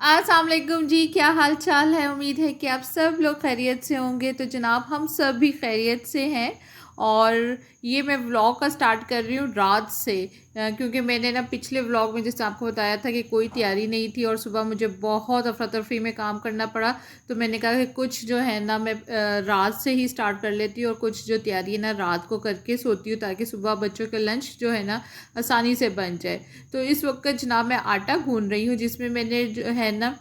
अस्सलाम वालेकुम जी, क्या हाल चाल है। उम्मीद है कि आप सब लोग खैरियत से होंगे। तो जनाब हम सब भी खैरियत से हैं। और ये मैं व्लॉग का स्टार्ट कर रही हूँ रात से, क्योंकि मैंने ना पिछले व्लॉग में जैसे आपको बताया था कि कोई तैयारी नहीं थी और सुबह मुझे बहुत अफरा तफरी में काम करना पड़ा। तो मैंने कहा कि कुछ जो है ना मैं रात से ही स्टार्ट कर लेती हूँ और कुछ जो तैयारी है ना रात को करके सोती हूँ, ताकि सुबह बच्चों का लंच जो है ना आसानी से बन जाए। तो इस वक्त जनाब मैं आटा गूंद रही हूँ, जिसमें मैंने जो है ना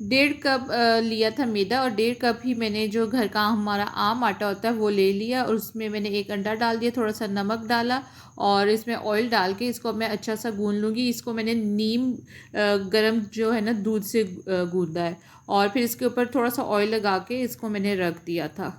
1.5 कप लिया था मैदा, और 1.5 कप ही मैंने जो घर का हमारा आम आटा होता है वो ले लिया। और उसमें मैंने एक अंडा डाल दिया, थोड़ा सा नमक डाला और इसमें ऑयल डाल के इसको मैं अच्छा सा गूंद लूँगी। इसको मैंने नीम गरम जो है ना दूध से गूंदा है, और फिर इसके ऊपर थोड़ा सा ऑयल लगा के इसको मैंने रख दिया था।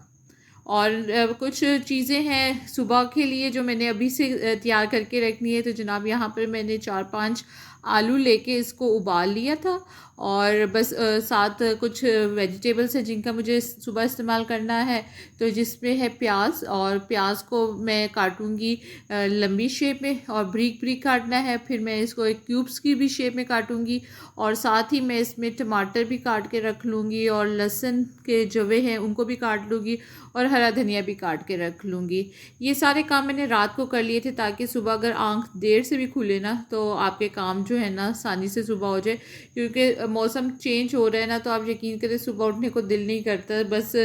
और कुछ चीज़ें हैं सुबह के लिए जो मैंने अभी से तैयार करके रखनी है। तो जनाब यहाँ पर मैंने 4-5 आलू लेके इसको उबाल लिया था, और बस साथ कुछ वेजिटेबल्स हैं जिनका मुझे सुबह इस्तेमाल करना है। तो जिसमें है प्याज, और प्याज को मैं काटूंगी लंबी शेप में, और ब्रीक ब्रीक काटना है। फिर मैं इसको एक क्यूब्स की भी शेप में काटूंगी, और साथ ही मैं इसमें टमाटर भी काट के रख लूँगी, और लहसुन के जवे हैं उनको भी काट लूँगी, और हरा धनिया भी काट के रख लूँगी। ये सारे काम मैंने रात को कर लिए थे, ताकि सुबह अगर आंख देर से भी खुले ना तो आपके काम जो है ना आसानी से सुबह हो जाए। क्योंकि मौसम चेंज हो रहा है ना, तो आप यकीन करें सुबह उठने को दिल नहीं करता। बस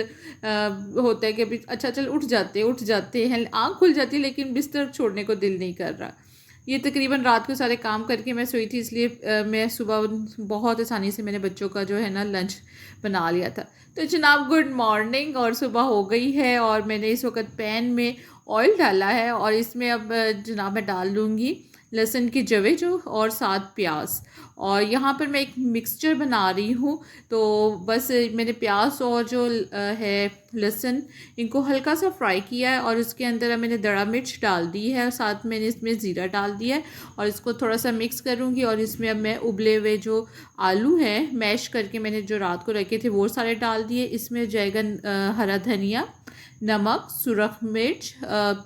होता है कि अभी अच्छा चल उठ जाते हैं, आँख खुल जाती है लेकिन बिस्तर छोड़ने को दिल नहीं कर रहा। ये तकरीबन रात को सारे काम करके मैं सोई थी, इसलिए मैं सुबह बहुत आसानी से मैंने बच्चों का जो है ना लंच बना लिया था। तो जनाब गुड मॉर्निंग, और सुबह हो गई है और मैंने इस वक्त पैन में ऑयल डाला है, और इसमें अब जनाब मैं डाल लूँगी लहसुन के जवे जो, और साथ प्याज। और यहाँ पर मैं एक मिक्सचर बना रही हूँ। तो बस मैंने प्याज और जो है लहसुन, इनको हल्का सा फ्राई किया है, और उसके अंदर अब मैंने दड़ा मिर्च डाल दी है, और साथ मैंने इसमें ज़ीरा डाल दिया है। और इसको थोड़ा सा मिक्स करूँगी, और इसमें अब मैं उबले हुए जो आलू हैं मैश करके मैंने जो रात को रखे थे वो सारे डाल दिए। इसमें जाएगा हरा धनिया, नमक, सुरख मिर्च,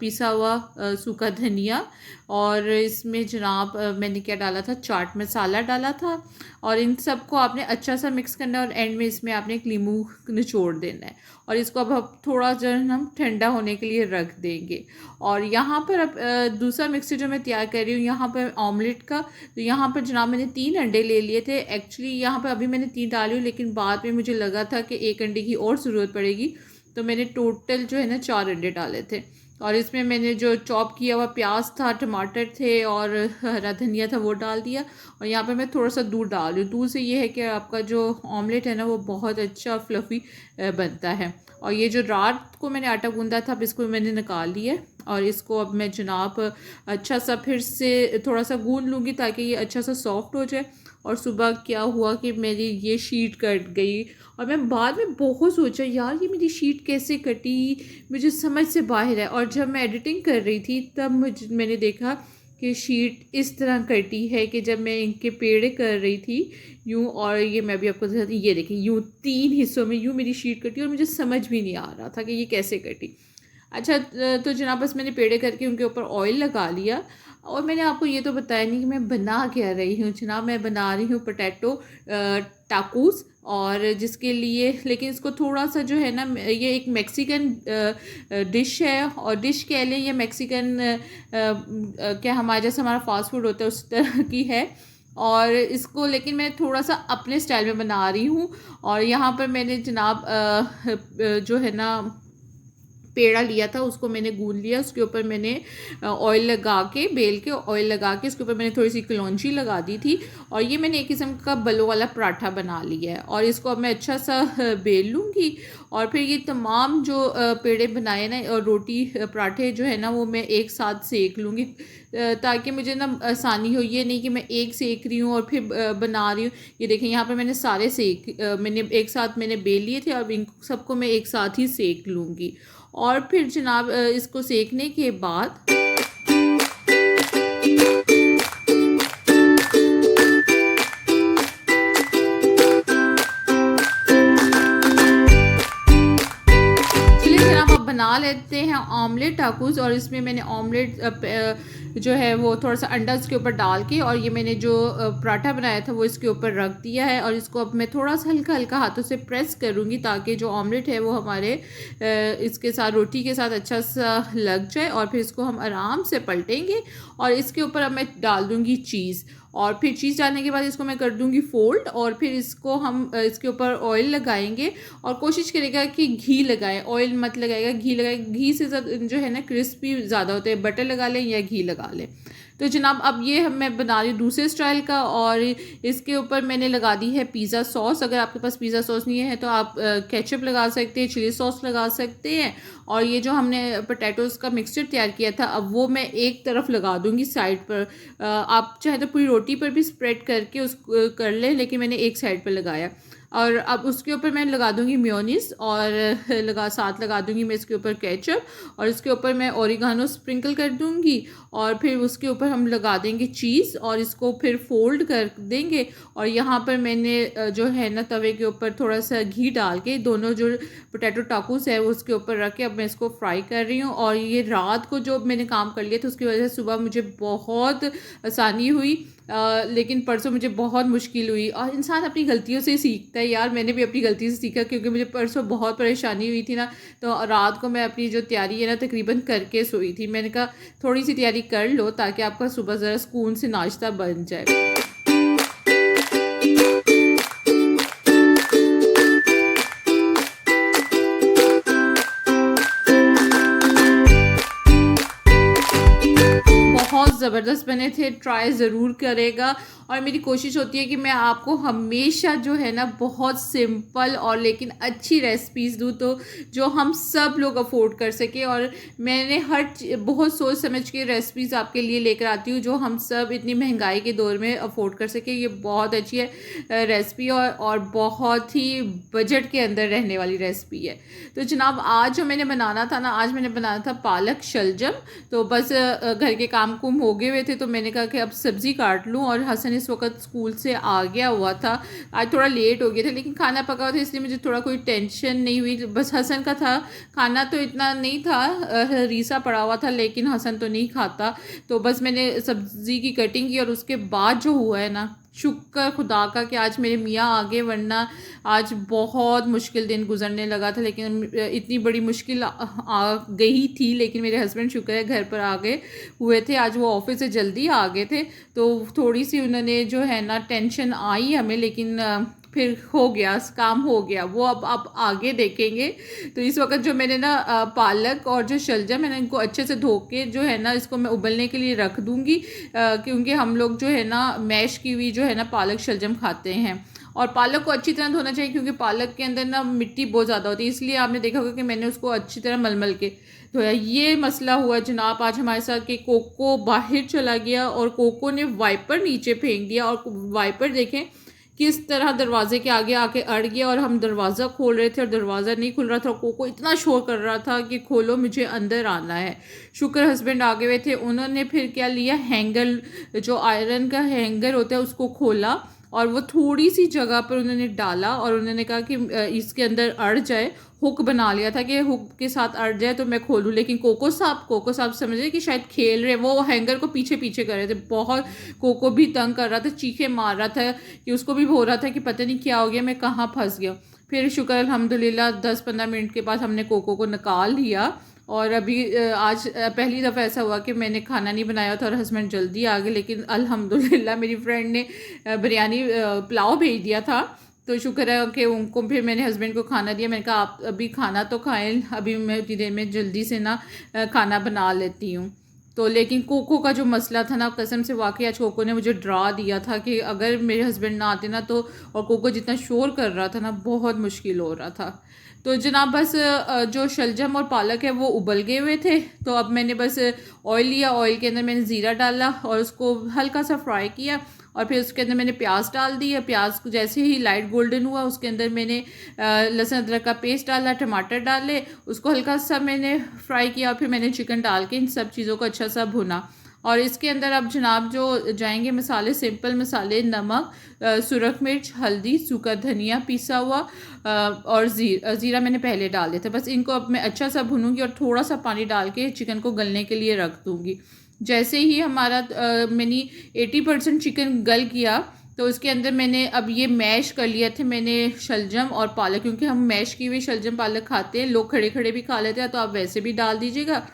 पिसा हुआ सूखा धनिया, और इसमें जनाब मैंने क्या डाला था, चाट मसाला डाला था। और इन सब को आपने अच्छा सा मिक्स करना है, और एंड में इसमें आपने एक नींबू निचोड़ देना है। और इसको अब हम थोड़ा जो है हम ठंडा होने के लिए रख देंगे। और यहाँ पर अब दूसरा मिक्सचर जो मैं तैयार कर रही हूँ यहाँ पर ऑमलेट का। तो यहाँ पर जनाब मैंने 3 अंडे ले लिए थे। एक्चुअली यहाँ पर अभी मैंने 3 डाली हूँ, लेकिन बाद में मुझे लगा था कि 1 अंडे की और ज़रूरत पड़ेगी, तो मैंने टोटल जो है ना 4 अंडे डाले थे। और इसमें मैंने जो चॉप किया हुआ प्याज था, टमाटर थे और हरा धनिया था वो डाल दिया। और यहाँ पर मैं थोड़ा सा दूध डाल रही हूँ। दूध से ये है कि आपका जो ऑमलेट है ना वो बहुत अच्छा फ्लफ़ी बनता है। और ये जो रात को मैंने आटा गूंदा था अब इसको मैंने निकाल लिया है, और इसको अब मैं जनाब अच्छा सा फिर से थोड़ा सा गूंद लूँगी, ताकि ये अच्छा सा सॉफ्ट हो जाए। और सुबह क्या हुआ कि मेरी ये शीट कट गई, और मैं बाद में बहुत सोचा यार ये मेरी शीट कैसे कटी, मुझे समझ से बाहर है। और जब मैं एडिटिंग कर रही थी तब मैंने देखा कि शीट इस तरह कटी है कि जब मैं इनके पेड़े कर रही थी यूँ, और ये मैं भी आपको दिखाती हूँ, ये देखिए यूँ 3 हिस्सों में यूँ मेरी शीट कटी, और मुझे समझ भी नहीं आ रहा था कि ये कैसे कटी। अच्छा, तो जनाब बस मैंने पेड़े करके उनके ऊपर ऑयल लगा लिया। और मैंने आपको ये तो बताया नहीं कि मैं बना क्या रही हूँ। जनाब मैं बना रही हूँ पोटैटो टाकोस, और जिसके लिए लेकिन इसको थोड़ा सा जो है ना, ये एक मेक्सिकन डिश है, और डिश कह लें या मेक्सिकन क्या हमारे जैसे हमारा फास्ट फूड होता है उस तरह की है। और इसको लेकिन मैं थोड़ा सा अपने स्टाइल में बना रही हूँ। और यहाँ पर मैंने जनाब जो है ना पेड़ा लिया था उसको मैंने गूंद लिया, उसके ऊपर मैंने ऑयल लगा के बेल के ऑयल लगा के उसके ऊपर मैंने थोड़ी सी कलौंजी लगा दी थी। और ये मैंने एक किस्म का बलों वाला पराठा बना लिया है, और इसको अब मैं अच्छा सा बेल लूँगी। और फिर ये तमाम जो पेड़े बनाए ना और रोटी पराठे जो है ना वो मैं एक साथ सेक लूँगी, ताकि मुझे ना आसानी हो। ये नहीं कि मैं एक सेक रही हूँ और फिर बना रही हूँ। ये देखें यहाँ पर मैंने सारे मैंने एक साथ मैंने बेल लिए थे, और इन सबको मैं एक साथ ही सेक लूँगी। और फिर जनाब इसको सेकने के बाद चलिए जनाब अब बना लेते हैं ऑमलेट टाकोस। और इसमें मैंने ऑमलेट जो है वो थोड़ा सा अंडा इसके ऊपर डाल के, और ये मैंने जो पराठा बनाया था वो इसके ऊपर रख दिया है। और इसको अब मैं थोड़ा सा हल्का हल्का हाथों से प्रेस करूँगी ताकि जो ऑमलेट है वो हमारे इसके साथ रोटी के साथ अच्छा सा लग जाए। और फिर इसको हम आराम से पलटेंगे और इसके ऊपर अब मैं डाल दूँगी चीज़। और फिर चीज़ डालने के बाद इसको मैं कर दूँगी फ़ोल्ड, और फिर इसको हम इसके ऊपर ऑयल लगाएंगे। और कोशिश करेगा कि घी लगाएं, ऑयल मत लगाएगा, घी लगाए। घी से जो है ना क्रिस्पी ज़्यादा होते हैं, बटर लगा लें या घी लगा लें। तो जनाब अब ये मैं बना रही हूँ दूसरे स्टाइल का, और इसके ऊपर मैंने लगा दी है पिज़्ज़ा सॉस। अगर आपके पास पिज़्ज़ा सॉस नहीं है तो आप केचप लगा सकते हैं, चिली सॉस लगा सकते हैं। और ये जो हमने पोटैटोज़ का मिक्सचर तैयार किया था, अब वो मैं एक तरफ लगा दूँगी साइड पर। आप चाहे तो पूरी रोटी पर भी स्प्रेड करके उसको कर लें, लेकिन मैंने एक साइड पर लगाया। और अब उसके ऊपर मैं लगा दूँगी मेयोनीज़, और साथ लगा दूँगी मैं इसके ऊपर केचप, और इसके ऊपर मैं ओरिगानो स्प्रिंकल कर दूँगी। और फिर उसके ऊपर हम लगा देंगे चीज़, और इसको फिर फोल्ड कर देंगे। और यहाँ पर मैंने जो है ना तवे के ऊपर थोड़ा सा घी डाल के दोनों जो पोटैटो टाकोस है वो उसके ऊपर रख के अब मैं इसको फ्राई कर रही हूँ। और ये रात को जो मैंने काम कर लिया था उसकी वजह से सुबह मुझे बहुत आसानी हुई, लेकिन परसों मुझे बहुत मुश्किल हुई। और इंसान अपनी गलतियों से सीखता है यार, मैंने भी अपनी गलती से सीखा, क्योंकि मुझे परसों बहुत परेशानी हुई थी ना। तो रात को मैं अपनी जो तैयारी है ना तकरीबन करके सोई थी। मैंने कहा थोड़ी सी तैयारी कर लो ताकि आपका सुबह ज़रा सुकून से नाश्ता बन जाए। बहुत ज़बरदस्त बने थे, ट्राई ज़रूर करेगा। और मेरी कोशिश होती है कि मैं आपको हमेशा जो है ना बहुत सिंपल और लेकिन अच्छी रेसिपीज़ दूँ, तो जो हम सब लोग अफोर्ड कर सकें। और मैंने बहुत सोच समझ के रेसिपीज़ आपके लिए लेकर आती हूँ जो हम सब इतनी महंगाई के दौर में अफोर्ड कर सकें। ये बहुत अच्छी है रेसिपी, और बहुत ही बजट के अंदर रहने वाली रेसिपी है। तो जनाब आज जो मैंने बनाना था ना, आज मैंने बनाना था पालक शलजम। तो बस घर के काम कुम हो गए हुए थे, तो मैंने कहा कि अब सब्ज़ी काट लूँ। और हसन इस वक्त स्कूल से आ गया हुआ था, आज थोड़ा लेट हो गया था, लेकिन खाना पका हुआ था इसलिए मुझे थोड़ा कोई टेंशन नहीं हुई। बस हसन का था, खाना तो इतना नहीं था, रीसा पड़ा हुआ था, लेकिन हसन तो नहीं खाता। तो बस मैंने सब्ज़ी की कटिंग की, और उसके बाद जो हुआ है ना, शुक्र खुदा का कि आज मेरे मियाँ आ गए, वरना आज बहुत मुश्किल दिन गुजरने लगा था। लेकिन इतनी बड़ी मुश्किल आ गई थी, लेकिन मेरे हस्बैंड शुक्र है घर पर आ गए हुए थे। आज वो ऑफिस से जल्दी आ गए थे, तो थोड़ी सी उन्होंने जो है ना टेंशन आई हमें, लेकिन फिर हो गया, काम हो गया। वो अब आप आगे देखेंगे। तो इस वक्त जो मैंने ना पालक और जो शलजम है ना, इनको अच्छे से धो के जो है ना इसको मैं उबलने के लिए रख दूँगी, क्योंकि हम लोग जो है ना मैश की हुई जो है ना पालक शलजम खाते हैं। और पालक को अच्छी तरह धोना चाहिए, क्योंकि पालक के अंदर ना मिट्टी बहुत ज़्यादा होती है, इसलिए आपने देखा होगा कि मैंने उसको अच्छी तरह मलमल के धोया। ये मसला हुआ जनाब आज हमारे साथ कि कोको बाहर चला गया, और कोको ने वाइपर नीचे फेंक दिया, और वाइपर देखें किस तरह दरवाजे के आगे आके अड़ गया। और हम दरवाज़ा खोल रहे थे और दरवाज़ा नहीं खुल रहा था। कोको इतना शोर कर रहा था कि खोलो, मुझे अंदर आना है। शुक्र हस्बैंड आगे हुए थे, उन्होंने फिर क्या लिया, हैंगर, जो आयरन का हैंगर होता है उसको खोला, और वो थोड़ी सी जगह पर उन्होंने डाला, और उन्होंने कहा कि इसके अंदर अड़ जाए। हुक बना लिया था कि हुक के साथ अड़ जाए तो मैं खोलूँ, लेकिन कोको साहब समझ रहे कि शायद खेल रहे, वो हैंगर को पीछे पीछे कर रहे थे। बहुत कोको भी तंग कर रहा था, चीखे मार रहा था, कि उसको भी हो रहा था कि पता नहीं क्या हो गया, मैं कहाँ फंस गया। फिर शुक्र अल्हम्दुलिल्लाह 10-15 मिनट के बाद हमने कोको को निकाल लिया। और अभी आज पहली दफ़ा ऐसा हुआ कि मैंने खाना नहीं बनाया था और हस्बैंड जल्दी आ गए, लेकिन अल्हम्दुलिल्लाह मेरी फ्रेंड ने बिरयानी पुलाव भेज दिया था। तो शुक्र है कि उनको फिर मैंने हस्बैंड को खाना दिया। मैंने कहा आप अभी खाना तो खाएं, अभी मैं उतनी देर में जल्दी से ना खाना बना लेती हूँ। तो लेकिन कोको का जो मसला था ना, कसम से वाकई आज कोको ने मुझे डरा दिया था कि अगर मेरे हस्बैंड ना आते ना, तो और कोको जितना शोर कर रहा था ना, बहुत मुश्किल हो रहा था। तो जनाब बस जो शलजम और पालक है वो उबल गए हुए थे, तो अब मैंने बस ऑयल लिया, ऑयल के अंदर मैंने ज़ीरा डाला और उसको हल्का सा फ्राई किया। और फिर उसके अंदर मैंने प्याज डाल दिया। प्याज को जैसे ही लाइट गोल्डन हुआ, उसके अंदर मैंने लहसुन अदरक का पेस्ट डाला, टमाटर डाले, उसको हल्का सा मैंने फ्राई किया। और फिर मैंने चिकन डाल के इन सब चीज़ों को अच्छा सा भुना। और इसके अंदर अब जनाब जो जाएंगे मसाले, सिंपल मसाले, नमक, सुरख मिर्च, हल्दी, सूखा धनिया पिसा हुआ, और ज़ीरा मैंने पहले डाल दिया था। बस इनको अब मैं अच्छा सा भूनूंगी और थोड़ा सा पानी डाल के चिकन को गलने के लिए रख दूँगी। जैसे ही हमारा मैंने 80% चिकन गल किया, तो उसके अंदर मैंने अब ये मैश कर लिया थे मैंने शलजम और पालक, क्योंकि हम मैश की हुई शलजम पालक खाते हैं, लोग खड़े खड़े भी खा लेते हैं, तो आप वैसे भी डाल दीजिएगा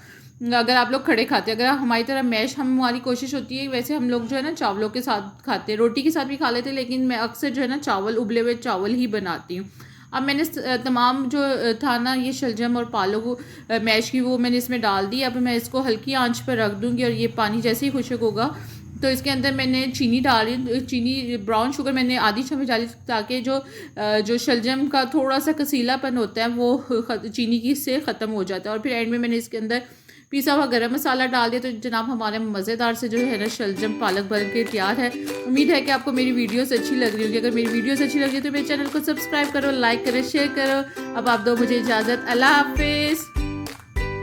अगर आप लोग खड़े खाते हैं। अगर हमारी तरह मैश, हमारी कोशिश होती है, वैसे हम लोग जो है ना चावलों के साथ खाते हैं, रोटी के साथ भी खा लेते हैं, लेकिन मैं अक्सर जो है ना चावल, उबले हुए चावल ही बनाती हूँ। अब मैंने तमाम जो था ना ये शलजम और पालक मैश की, वो मैंने इसमें डाल दी। अब मैं इसको हल्की आंच पर रख दूँगी, और ये पानी जैसे ही खुशक होगा तो इसके अंदर मैंने चीनी डाली, चीनी ब्राउन शुगर मैंने आधी चम्मच डाली, ताकि जो शलजम का थोड़ा सा कसीलापन होता है वो चीनी की से ख़त्म हो जाता है। और फिर एंड में मैंने इसके अंदर पिसा हुआ गरम मसाला डाल दिया। तो जनाब हमारे मज़ेदार से जो है ना शलजम पालक बन के तैयार है। उम्मीद है कि आपको मेरी वीडियोस अच्छी लग रही होगी। अगर मेरी वीडियोस अच्छी लगी तो मेरे चैनल को सब्सक्राइब करो, लाइक करो, शेयर करो। अब आप दो मुझे इजाज़त, अल्लाह हाफिज़।